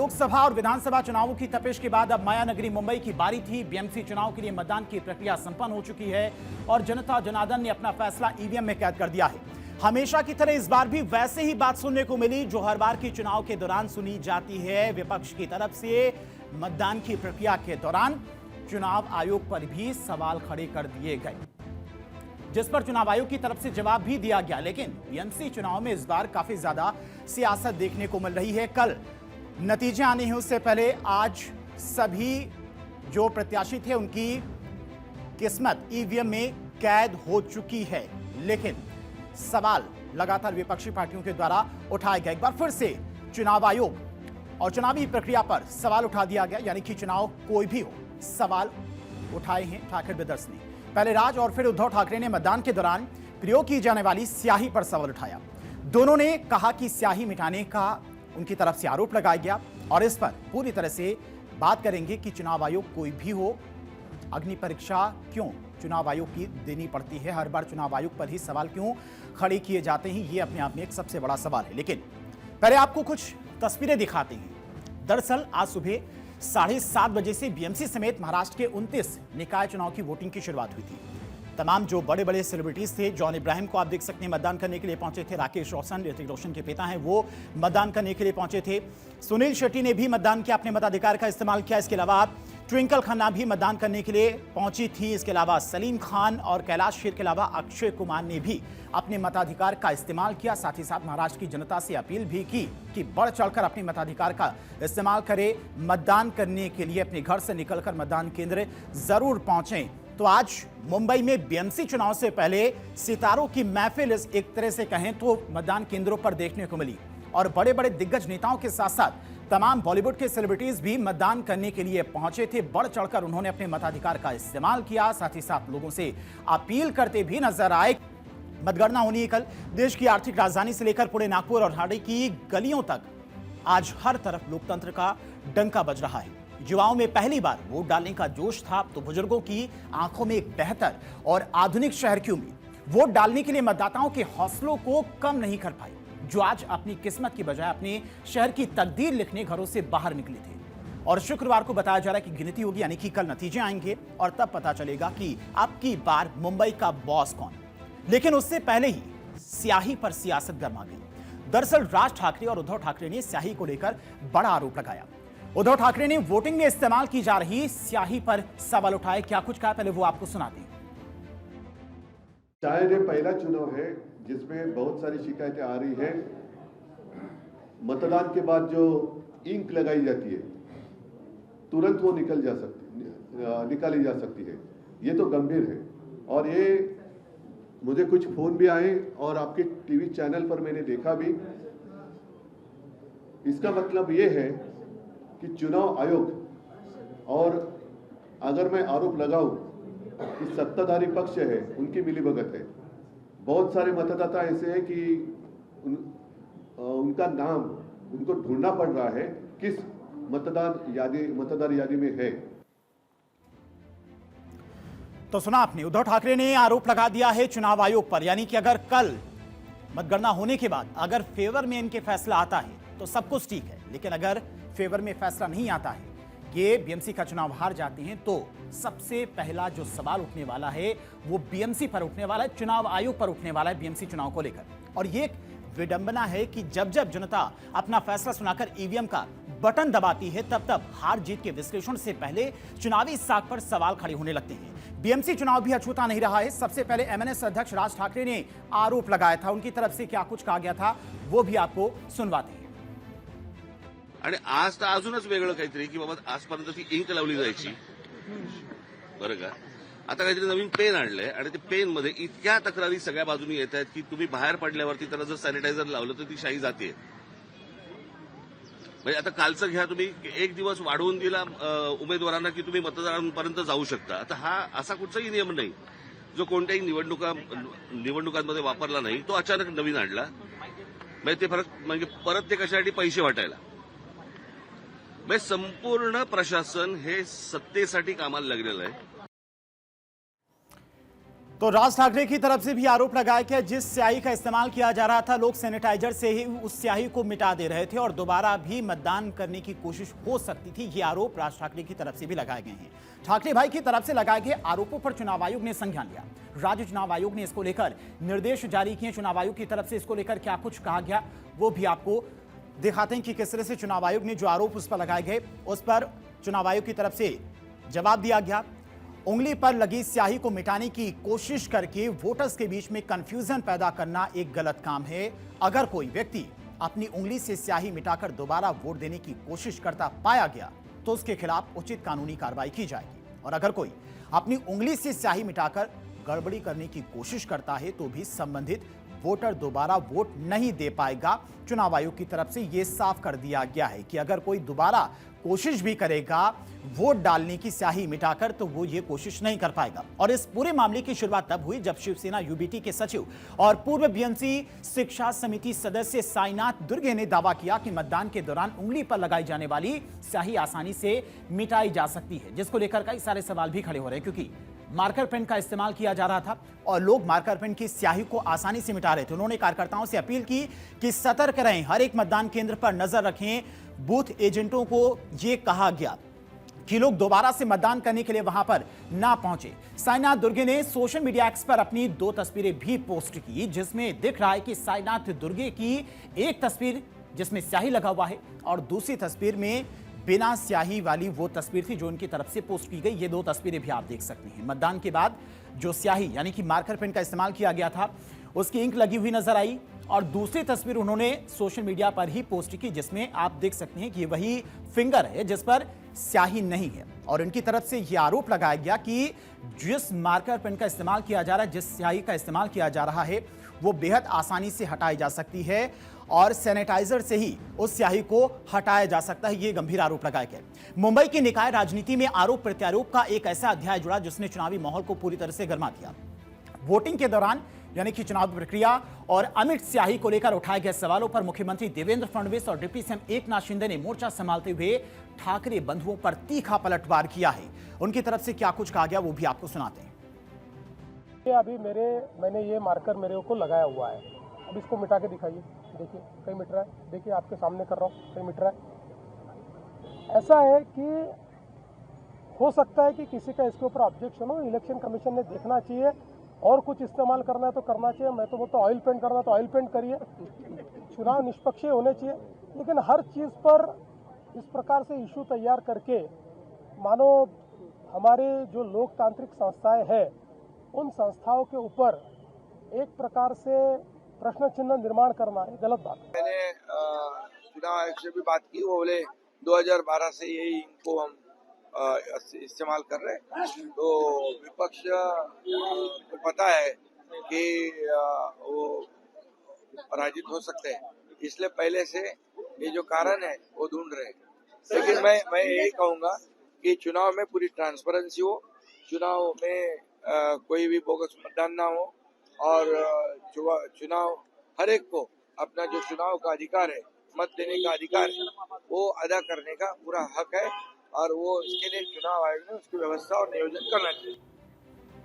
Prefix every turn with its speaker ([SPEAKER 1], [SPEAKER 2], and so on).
[SPEAKER 1] लोकसभा और विधानसभा चुनावों की तपिश के बाद अब माया नगरी मुंबई की बारी थी। बीएमसी चुनाव के लिए मतदान की प्रक्रिया संपन्न हो चुकी है और जनता जनार्दन ने अपना फैसला ईवीएम में कैद कर दिया है। हमेशा की तरह इस बार भी वैसे ही बात सुनने को मिली जो हर बार की चुनाव के दौरान सुनी जाती है। विपक्ष की तरफ से मतदान की प्रक्रिया के दौरान चुनाव आयोग पर भी सवाल खड़े कर दिए गए, जिस पर चुनाव आयोग की तरफ से जवाब भी दिया गया। लेकिन बीएमसी चुनाव में इस बार काफी ज्यादा सियासत देखने को मिल रही है। कल नतीजे आने हैं उससे पहले आज सभी जो प्रत्याशी थे उनकी किस्मत ईवीएम में कैद हो चुकी है। लेकिन सवाल लगातार विपक्षी पार्टियों के द्वारा उठाए गए। एक बार फिर से चुनाव आयोग और चुनावी प्रक्रिया पर सवाल उठा दिया गया, यानी कि चुनाव कोई भी हो, सवाल उठाए हैं ठाकरे ब्रदर्स ने। पहले राज और फिर उद्धव ठाकरे ने मतदान के दौरान प्रयोग की जाने वाली स्याही पर सवाल उठाया। दोनों ने कहा कि स्याही मिटाने का उनकी तरफ से आरोप लगाया गया और इस पर पूरी तरह से बात करेंगे कि चुनाव आयोग कोई भी हो, अग्नि परीक्षा क्यों चुनाव आयोग की देनी पड़ती है, हर बार चुनाव आयोग पर ही सवाल क्यों खड़े किए जाते हैं, ये अपने आप में एक सबसे बड़ा सवाल है। लेकिन पहले आपको कुछ तस्वीरें दिखाते हैं। दरअसल आज सुबह 7:30 बजे से बीएमसी समेत महाराष्ट्र के 29 निकाय चुनाव की वोटिंग की शुरुआत हुई थी। तमाम जो बड़े बड़े सेलिब्रिटीज थे, जॉन इब्राहिम को आप देख सकते हैं मतदान करने के लिए पहुंचे थे। राकेश रोशन, ऋतिक रोशन के पिता हैं, वो मतदान करने के लिए पहुंचे थे। सुनील शेट्टी ने भी मतदान किया, अपने मताधिकार का इस्तेमाल किया। इसके अलावा ट्विंकल खन्ना भी मतदान करने के लिए पहुंची थी। इसके अलावा सलीम खान और कैलाश खेर के अलावा अक्षय कुमार ने भी अपने मताधिकार का इस्तेमाल किया। साथ ही साथ महाराष्ट्र की जनता से अपील भी की कि बढ़ चढ़कर अपने मताधिकार का इस्तेमाल करें, मतदान करने के लिए अपने घर से निकलकर मतदान केंद्र जरूर पहुंचें। तो आज मुंबई में बीएमसी चुनाव से पहले सितारों की महफिल एक तरह से कहें तो मतदान केंद्रों पर देखने को मिली और बड़े बड़े दिग्गज नेताओं के साथ साथ तमाम बॉलीवुड के सेलिब्रिटीज भी मतदान करने के लिए पहुंचे थे। बढ़ चढ़कर उन्होंने अपने मताधिकार का इस्तेमाल किया, साथ ही साथ लोगों से अपील करते भी नजर आए। मतगणना होनी है कल। देश की आर्थिक राजधानी से लेकर पुणे, नागपुर और हाड़ी की गलियों तक आज हर तरफ लोकतंत्र का डंका बज रहा है। युवाओं में पहली बार वोट डालने का जोश था, तो बुजुर्गों की आंखों में एक बेहतर और आधुनिक शहर की उम्मीद वोट डालने के लिए मतदाताओं के हौसलों को कम नहीं कर पाई, जो आज अपनी किस्मत की बजाय अपने शहर की तकदीर लिखने घरों से बाहर निकले थे। और शुक्रवार को बताया जा रहा है कि गिनती होगी, यानी कि कल नतीजे आएंगे और तब पता चलेगा कि अब की बार मुंबई का बॉस कौन। लेकिन उससे पहले ही स्याही पर सियासत गर्मा गई। दरअसल राज ठाकरे और उद्धव ठाकरे ने स्याही को लेकर बड़ा आरोप लगाया। उद्धव ठाकरे ने वोटिंग में इस्तेमाल की जा रही स्याही पर सवाल उठाए। क्या कुछ कहा, पहले वो आपको सुनाते हैं।
[SPEAKER 2] शायद ये पहला चुनाव है जिसमें बहुत सारी शिकायतें आ रही है। मतदान के बाद जो इंक लगाई जाती है तुरंत वो निकाली जा सकती है। ये तो गंभीर है और ये मुझे कुछ फोन भी आए और आपके टीवी चैनल पर मैंने देखा भी। इसका मतलब ये है कि चुनाव आयोग और अगर मैं आरोप लगाऊं कि सत्ताधारी पक्ष है उनकी मिलीभगत है। बहुत सारे मतदाता ऐसे हैं कि उनका नाम उनको ढूंढना पड़ रहा है किस मतदार यादी में है।
[SPEAKER 1] तो सुना आपने, उद्धव ठाकरे ने आरोप लगा दिया है चुनाव आयोग पर, यानी कि अगर कल मतगणना होने के बाद अगर फेवर में इनके फैसला आता है तो सब कुछ ठीक है, लेकिन अगर फेवर में फैसला नहीं आता है, ये बीएमसी का चुनाव हार जाते हैं, तो सबसे पहला जो सवाल उठने वाला है वो बीएमसी पर उठने वाला है, चुनाव आयोग पर उठने वाला है बीएमसी चुनाव को लेकर। और ये एक विडंबना है कि जब जब जनता अपना फैसला सुनाकर ईवीएम का बटन दबाती है, तब तब हार जीत के विश्लेषण से पहले चुनावी साख पर सवाल खड़े होने लगते हैं। बीएमसी चुनाव भी अछूता नहीं रहा है। सबसे पहले एमएनएस अध्यक्ष राज ठाकरे ने आरोप लगाया था, उनकी तरफ से क्या कुछ कहा गया था वो भी आपको सुनवाते हैं।
[SPEAKER 3] आणि आज तर अजूनच वेगळं काहीतरी की बाबा आजपर्यंत ती इंक लावली जायची, बरं का, आता काहीतरी नवीन पेन आणलंय आणि ते पेन मध्ये इतक्या तक्रारी सगळ्या बाजूनी येत आहेत की तुम्ही बाहेर पडल्यावरती त्याला जर सॅनिटायझर लावलं तर ती शाई जाते। म्हणजे आता कालचं घ्या तुम्ही, एक दिवस वाढवून दिला उमेदवारांना की तुम्ही मतदारांपर्यंत जाऊ शकता। आता हा असा कुठचाही नियम नाही जो कोणत्याही निवडणुकांमध्ये वापरला नाही, तो अचानक नवीन आणला। म्हणजे ते फरक म्हणजे परत ते कशासाठी पैसे वाटायला। म्हणजे संपूर्ण प्रशासन हे सत्तेसाठी कामाला लागलेलं आहे।
[SPEAKER 1] तो राज ठाकरे की तरफ से भी आरोप लगाया कि जिस स्याही का इस्तेमाल किया जा रहा था, लोग सैनिटाइजर से ही उस स्याही को मिटा दे रहे थे और दोबारा भी मतदान करने की कोशिश हो सकती थी। ये आरोप राज ठाकरे की तरफ से भी लगाए गए हैं। ठाकरे भाई की तरफ से लगाए गए आरोपों पर चुनाव आयोग ने संज्ञान लिया। राज्य चुनाव आयोग ने इसको लेकर निर्देश जारी किए। चुनाव आयोग की तरफ से इसको लेकर क्या कुछ कहा गया वो भी आपको दिखाते हैं कि किस तरह से चुनाव आयोग ने जो आरोप उस पर लगाए गए उस पर चुनाव आयोग की तरफ से जवाब दिया गया। उंगली पर लगी स्याही को मिटाने की कोशिश करके वोटर्स के बीच में कंफ्यूजन पैदा करना एक गलत काम है। अगर कोई व्यक्ति अपनी उंगली से स्याही मिटाकर दोबारा वोट देने की कोशिश करता पाया गया तो उसके खिलाफ उचित कानूनी कार्रवाई की जाएगी और अगर कोई अपनी उंगली से स्याही मिटाकर गड़बड़ी करने की कोशिश करता है तो भी संबंधित वोटर दोबारा वोट नहीं दे पाएगा। चुनाव आयोग की तरफ से यह साफ कर दिया गया है कि अगर कोई दोबारा कोशिश भी करेगा वोट डालने की स्याही मिटाकर तो वो ये कोशिश नहीं कर पाएगा। और इस पूरे मामले की शुरुआत तब हुई जब शिवसेना यूबीटी के सचिव और पूर्व बीएमसी शिक्षा समिति सदस्य साईनाथ दुर्गे ने दावा किया कि मतदान के दौरान उंगली पर लगाई जाने वाली स्याही आसानी से मिटाई जा सकती है, जिसको लेकर कई सारे सवाल भी खड़े हो रहे हैं क्योंकि मार्कर पेन का इस्तेमाल किया जा रहा था और लोग मार्कर पेन की स्याही को आसानी से मिटा रहे थे। उन्होंने कार्यकर्ताओं से अपील की कि सतर्क रहें, हर एक मतदान केंद्र पर नजर रखें। बूथ एजेंटों को यह कहा गया कि लोग दोबारा से मतदान करने के लिए वहां पर ना पहुंचे। साईनाथ दुर्गे ने सोशल मीडिया एक्स पर अपनी 2 तस्वीरें भी पोस्ट की जिसमें दिख रहा है कि साईनाथ दुर्गे की एक तस्वीर जिसमें स्याही लगा हुआ है और दूसरी तस्वीर में बिना स्याही वाली वो तस्वीर थी जो उनकी तरफ से पोस्ट की गई। ये 2 तस्वीरें भी आप देख सकते हैं। मतदान के बाद जो स्याही यानी कि मार्कर पेन का इस्तेमाल किया गया था उसकी इंक लगी हुई नजर आई और दूसरी तस्वीर उन्होंने सोशल मीडिया पर ही पोस्ट की जिसमें आप देख सकते हैं कि ये वही फिंगर है जिस पर स्याही नहीं है और इनकी तरफ से यह आरोप लगाया गया कि जिस मार्कर पेन का इस्तेमाल किया जा रहा है, जिस स्याही का इस्तेमाल किया जा रहा है वो बेहद आसानी से हटाई जा सकती है और सैनिटाइजर से ही उस स्याही को हटाया जा सकता है। ये गंभीर आरोप लगाए गए। मुंबई की निकाय राजनीति में आरोप प्रत्यारोप का एक ऐसा अध्याय जुड़ा जिसने चुनावी माहौल को पूरी तरह से गर्मा दिया। वोटिंग के दौरान यानी कि चुनाव प्रक्रिया और अमिट स्याही को लेकर उठाए गए सवालों पर मुख्यमंत्री देवेंद्र फडणवीस और डिप्टी सीएम एकनाथ शिंदे ने मोर्चा संभालते हुए ठाकरे बंधुओं पर तीखा पलटवार किया है। उनकी तरफ से क्या कुछ कहा गया वो भी आपको सुनाते हैं।
[SPEAKER 4] अभी मैंने ये मार्कर मेरे को लगाया हुआ है, अब इसको मिटा के दिखाइए। देखिए कहीं मिट रहा है, देखिए आपके सामने कर रहा हूँ, कहीं मिट रहा है। ऐसा है कि हो सकता है कि किसी का इसके ऊपर ऑब्जेक्शन हो, इलेक्शन कमीशन ने देखना चाहिए और कुछ इस्तेमाल करना है तो करना चाहिए। मैं तो बोलता ऑयल पेंट करना है तो ऑयल पेंट करिए, चुनाव निष्पक्ष होने चाहिए। लेकिन हर चीज़ पर इस प्रकार से इशू तैयार करके मानो हमारे जो लोकतांत्रिक संस्थाएं हैं उन संस्थाओं के ऊपर एक प्रकार से प्रश्न चिन्ह निर्माण करना है, गलत बात है।
[SPEAKER 5] मैंने चुनाव आयोग से भी बात की, वो बोले 2012 से यही इनको हम इस्तेमाल कर रहे हैं। तो विपक्ष को पता है कि वो पराजित हो सकते हैं, इसलिए पहले से ये जो कारण है वो ढूंढ रहे हैं। लेकिन मैं यही कहूँगा कि चुनाव में पूरी ट्रांसपेरेंसी हो, चुनाव में कोई भी बोगस मतदान ना हो और चुनाव हर एक को अपना जो चुनाव का अधिकार है, मत देने का अधिकार है, वो अदा करने का पूरा हक है और वो इसके लिए चुनाव आयोग ने उसकी व्यवस्था और नियोजन करना चाहिए।